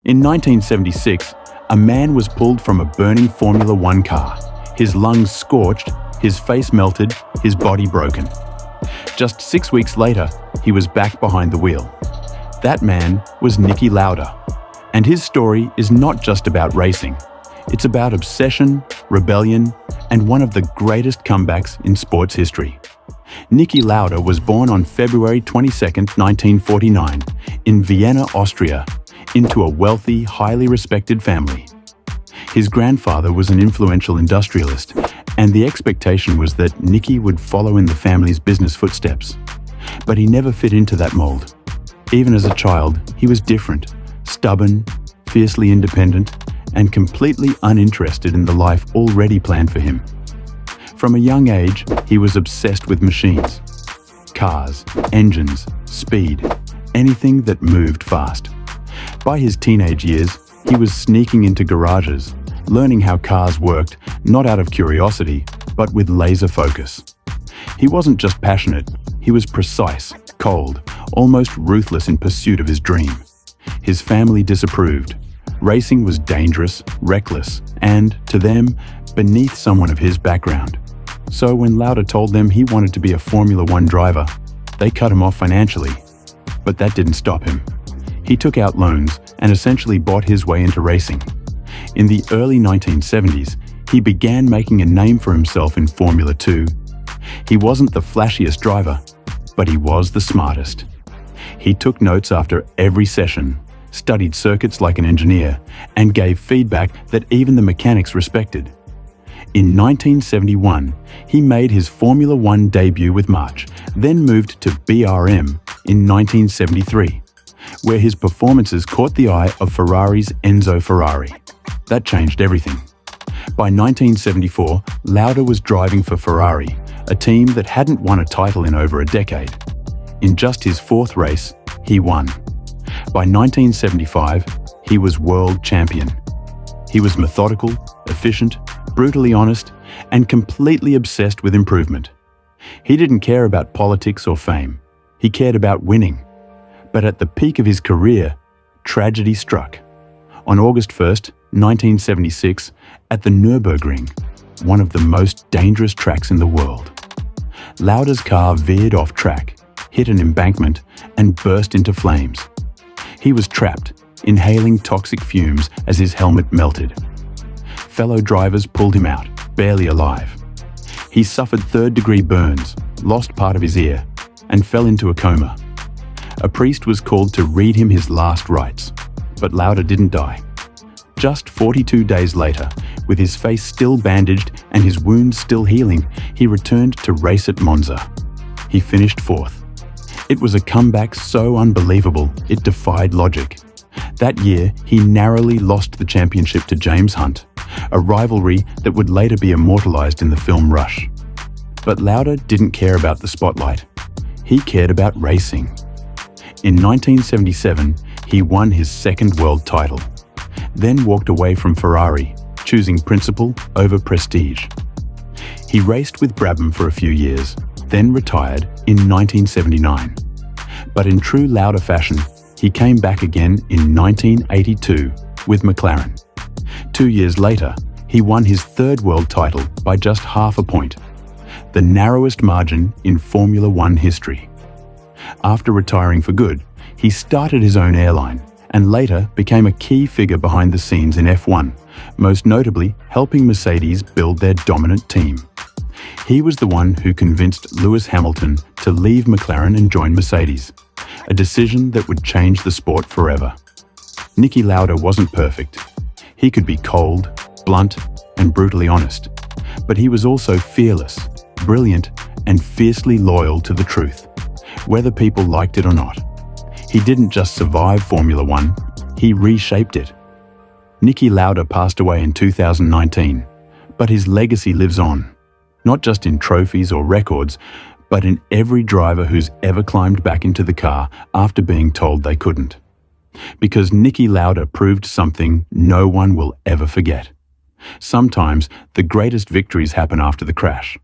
In 1976, a man was pulled from a burning Formula One car. His lungs scorched, his face melted, his body broken. Just 6 weeks later, he was back behind the wheel. That man was Niki Lauda. And his story is not just about racing. It's about obsession, rebellion, and one of the greatest comebacks in sports history. Niki Lauda was born on February 22, 1949, in Vienna, Austria, into a wealthy, highly respected family. His grandfather was an influential industrialist, and the expectation was that Niki would follow in the family's business footsteps. But he never fit into that mold. Even as a child, he was different, stubborn, fiercely independent, and completely uninterested in the life already planned for him. From a young age, he was obsessed with machines. Cars, engines, speed, anything that moved fast. By his teenage years, he was sneaking into garages, learning how cars worked, not out of curiosity, but with laser focus. He wasn't just passionate, he was precise, cold, almost ruthless in pursuit of his dream. His family disapproved. Racing was dangerous, reckless, and, to them, beneath someone of his background. So when Lauda told them he wanted to be a Formula One driver, they cut him off financially. But that didn't stop him. He took out loans and essentially bought his way into racing. In the early 1970s, he began making a name for himself in Formula 2. He wasn't the flashiest driver, but he was the smartest. He took notes after every session, studied circuits like an engineer, and gave feedback that even the mechanics respected. In 1971, he made his Formula One debut with March, then moved to BRM in 1973, where his performances caught the eye of Ferrari's Enzo Ferrari. That changed everything. By 1974, Lauda was driving for Ferrari, a team that hadn't won a title in over a decade. In just his fourth race, he won. By 1975, he was world champion. He was methodical, efficient, brutally honest, and completely obsessed with improvement. He didn't care about politics or fame. He cared about winning. But at the peak of his career, tragedy struck. On August 1st, 1976, at the Nürburgring, one of the most dangerous tracks in the world. Lauda's car veered off track, hit an embankment, and burst into flames. He was trapped, inhaling toxic fumes as his helmet melted. Fellow drivers pulled him out, barely alive. He suffered third-degree burns, lost part of his ear, and fell into a coma. A priest was called to read him his last rites, but Lauda didn't die. Just 42 days later, with his face still bandaged and his wounds still healing, he returned to race at Monza. He finished fourth. It was a comeback so unbelievable, it defied logic. That year, he narrowly lost the championship to James Hunt, a rivalry that would later be immortalized in the film Rush. But Lauda didn't care about the spotlight. He cared about racing. In 1977, he won his second world title, then walked away from Ferrari, choosing principle over prestige. He raced with Brabham for a few years, then retired in 1979. But in true Lauda fashion, he came back again in 1982 with McLaren. 2 years later, he won his third world title by just half a point, the narrowest margin in Formula One history. After retiring for good, he started his own airline and later became a key figure behind the scenes in F1, most notably helping Mercedes build their dominant team. He was the one who convinced Lewis Hamilton to leave McLaren and join Mercedes, a decision that would change the sport forever. Niki Lauda wasn't perfect. He could be cold, blunt, and brutally honest, but he was also fearless, brilliant, and fiercely loyal to the truth, whether people liked it or not. He didn't just survive Formula One, he reshaped it. Niki Lauda passed away in 2019, but his legacy lives on, not just in trophies or records, but in every driver who's ever climbed back into the car after being told they couldn't. Because Niki Lauda proved something no one will ever forget. Sometimes the greatest victories happen after the crash.